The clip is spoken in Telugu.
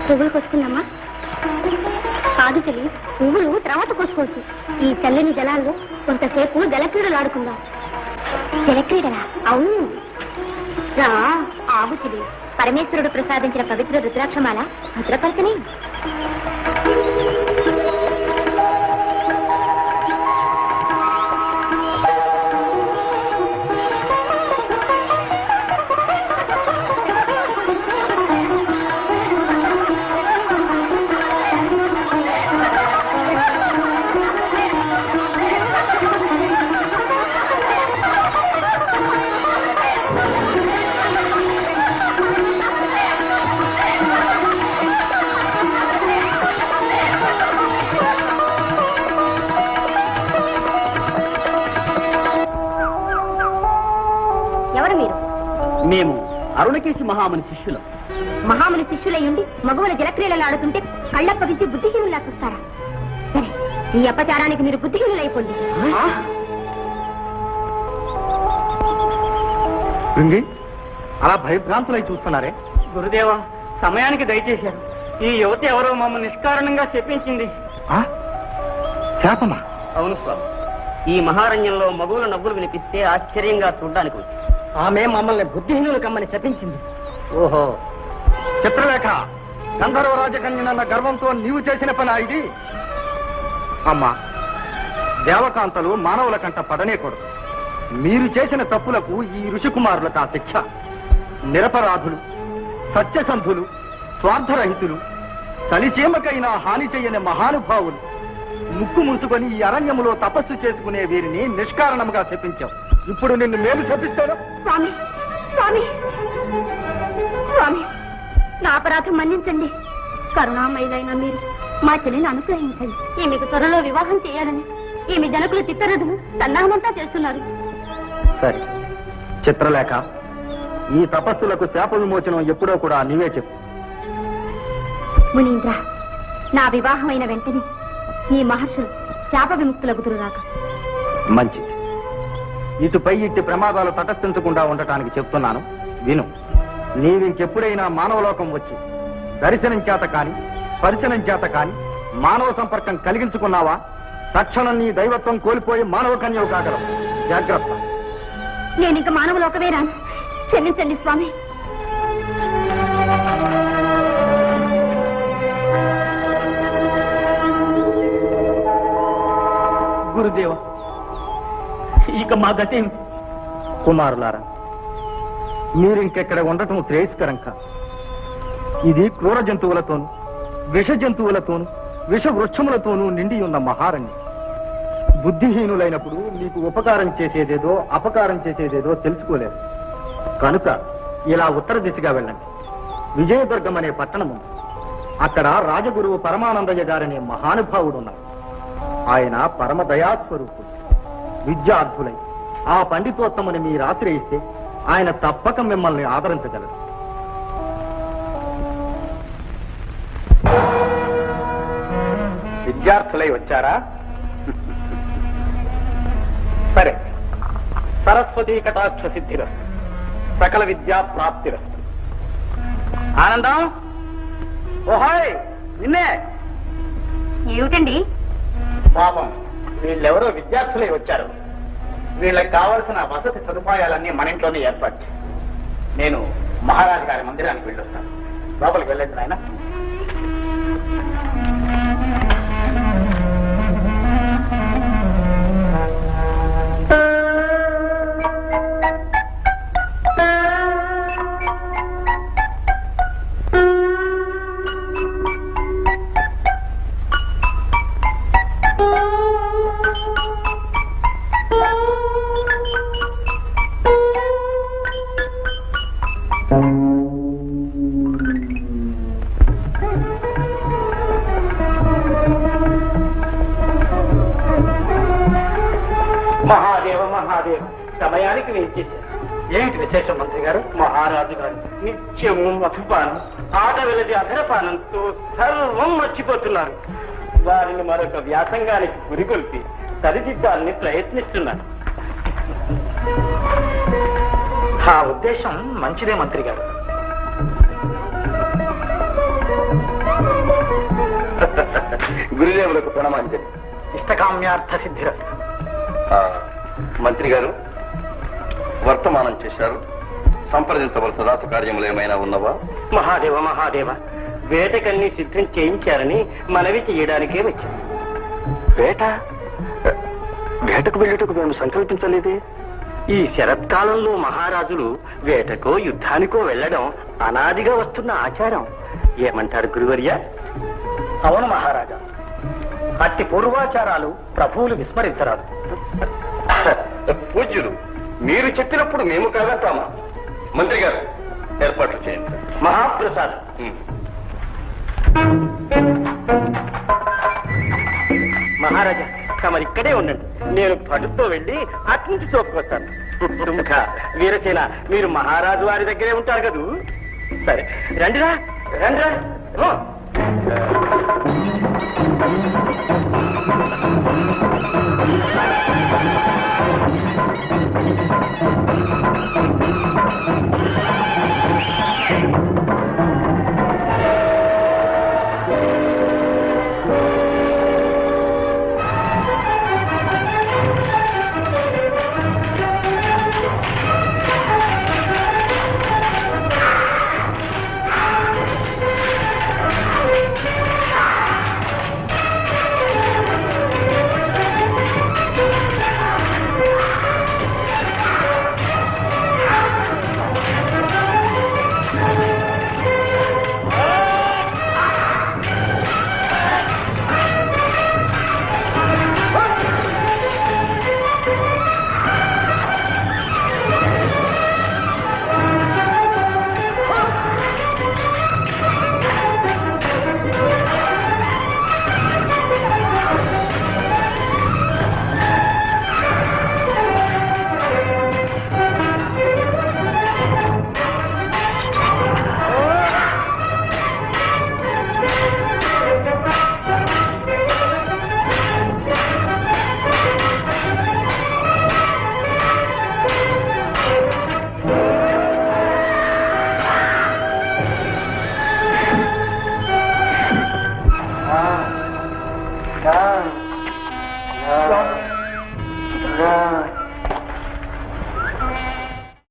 పువ్వులు కోసుకుందామా? కాదు చెల్లి, పువ్వులు తర్వాత కోసుకోవచ్చు. ఈ చల్లని జలాల్లో కొంతసేపు జలక్రీడలు ఆడుకుందాం. జలక్రీడలా? అవును రా. ఆగు చెల్లి, పరమేశ్వరుడు ప్రసాదించిన పవిత్ర రుద్రాక్షమాల భద్రపరచని. మేము అరుణకేశి మహాముని శిష్యులం. మహాముని శిష్యులయ్యుండి మగవుల జలక్రీడలు ఆడుతుంటే కళ్ళప్పగించి బుద్ధిహీనులా చూస్తారా? సరే, ఈ అపచారానికి మీరు బుద్ధిహీనులైపోండి. అలా భయభ్రాంతులై చూస్తున్నారే? గురుదేవా, సమయానికి దయచేశారు. ఈ యువతి ఎవరో మమ్మల్ని నిష్కారణంగా చెప్పించింది. శాపమా? అవును స్వామి. ఈ మహారణ్యంలో మగువుల నవ్వులు వినిపిస్తే ఆశ్చర్యంగా చూడ్డానికి వచ్చి ఆమె మమ్మల్ని బుద్ధిహీనులు కమ్మని శపించింది. ఓహో, చిత్రలేఖ, గంధర్వ రాజకన్యనన్న గర్వంతో నీవు చేసిన పని ఇది? అమ్మా, దేవకాంతలు మానవుల కంట పడనేకూడదు. మీరు చేసిన తప్పులకు ఈ ఋషికుమారులకు ఆ శిక్ష. నిరపరాధులు, సత్యసంధులు, స్వార్థరహితులు, చలిచీమకైనా హాని చెయ్యని మహానుభావులు ముక్కు ముంచుకొని ఈ అరణ్యములో తపస్సు చేసుకునే వీరిని నిష్కారణముగా శపించాం. ఇప్పుడు నిన్ను మేము శపిస్తాను. స్వామి, స్వామి, స్వామి, నా అపరాధం మన్నించండి. కరుణామయులైన మీరు మా చెల్లిని అనుగ్రహించండి. ఈమెకు త్వరలో వివాహం చేయాలని ఈమె జనకులు చిత్తరథులు సన్నాహమంతా చేస్తున్నారు. సరే చిత్రలేఖ, ఈ తపస్సులకు శాప విమోచనం ఎప్పుడో కూడా నీవే చెప్పు. మునీంద్ర, నా వివాహమైన వెంటనే ఈ మహర్షులు శాప విముక్తులగుదురుగాక. మంచిది. ఇటుపై ఇట్టి ప్రమాదాలు తటస్థించకుండా ఉండటానికి చెప్తున్నాను, విను. నీవింకెప్పుడైనా మానవలోకం వచ్చి దర్శనం చేత కాని స్పర్శనం చేత కాని మానవ సంపర్కం కలిగించుకున్నావా, తక్షణం నీ దైవత్వం కోల్పోయి మానవ కన్యవు కాగలవు. జాగ్రత్త. నేనింక మానవలోకమే రాను. క్షమించండి స్వామి. గురుదేవ, ఇక మా గతేం? కుమారులారా, మీరింకెక్కడ ఉండటం శ్రేయస్కరం కాదు. ఇది క్రూర జంతువులతోనూ విష జంతువులతోనూ విష వృక్షములతోనూ నిండి ఉన్న మహారణ్యం. బుద్ధిహీనులైనప్పుడు మీకు ఉపకారం చేసేదేదో అపకారం చేసేదేదో తెలుసుకోలేదు. కనుక ఇలా ఉత్తర దిశగా వెళ్ళండి. విజయదుర్గం అనే పట్టణం ఉంది. అక్కడ రాజగురువు పరమానందయ్య గారనే మహానుభావుడు ఉన్నారు. ఆయన పరమ దయాస్వరూపుడు. విద్యార్థులై ఆ పండితోత్తముని మీరు ఆశ్రయిస్తే ఆయన తప్పక మిమ్మల్ని ఆదరించగలరు. విద్యార్థులై వచ్చారా? సరే, సరస్వతీ కటాక్ష సిద్ధిరస్తు, సకల విద్యా ప్రాప్తిరస్తు. ఆనందం, ఓహాయ్, నిన్నే. ఏమిటండి? పాపం, వీళ్ళెవరో విద్యార్థులై వచ్చారు. వీళ్ళకి కావలసిన వసతి సదుపాయాలన్నీ మన ఇంట్లోనే ఏర్పాటు చేయి. నేను మహారాజు గారి మందిరానికి వెళ్ళొస్తాను. లోపలికి వెళ్ళండి నాయన. మహాదేవ మహాదేవ, సమయానికి వేయించేశారు. ఏమిటి విశేషం మంత్రి గారు? మహారాజు గారు నిత్యము మధుపానం, ఆట వెలది అధరపానంతో సర్వం మర్చిపోతున్నారు. వారిని మరొక వ్యాసంగానికి గురికొల్పి సరిదిద్దాలని ప్రయత్నిస్తున్నారు. ఆ ఉద్దేశం మంచిదే మంత్రి గారు. గురుదేవులకు ప్రణమాంజలి. ఇష్టకామ్యార్థ సిద్ధిరస్తు. మంత్రి గారు వర్తమానం చేశారు. సంప్రదించవలసిన రాత కార్యములు ఏమైనా ఉన్నవా? మహాదేవ మహాదేవ, వేటకన్ని సిద్ధం చేయించారని మనవి చేయడానికే వచ్చాను. వేటకు వెళ్ళటకు మేము సంకల్పించలేదే. ఈ శరత్కాలంలో మహారాజులు వేటకో యుద్ధానికో వెళ్ళడం అనాదిగా వస్తున్న ఆచారం. ఏమంటారు గురువర్య? అవును మహారాజా, అట్టి పూర్వాచారాలు ప్రభువులు విస్మరించరాదు. పూజ్యులు, మీరు చెప్పినప్పుడు మేము కాదంటామా? మంత్రి గారు ఏర్పాట్లు చేయండి. మహాప్రసాద్. మహారాజా, తమరు ఇక్కడే ఉండండి, నేను భటుతో వెళ్ళి అట్నుంచి తోపుకొస్తాను. ఇంకా వీరసేన, మీరు మహారాజు వారి దగ్గరే ఉంటారు కదూ. సరే రండిరా రండిరా.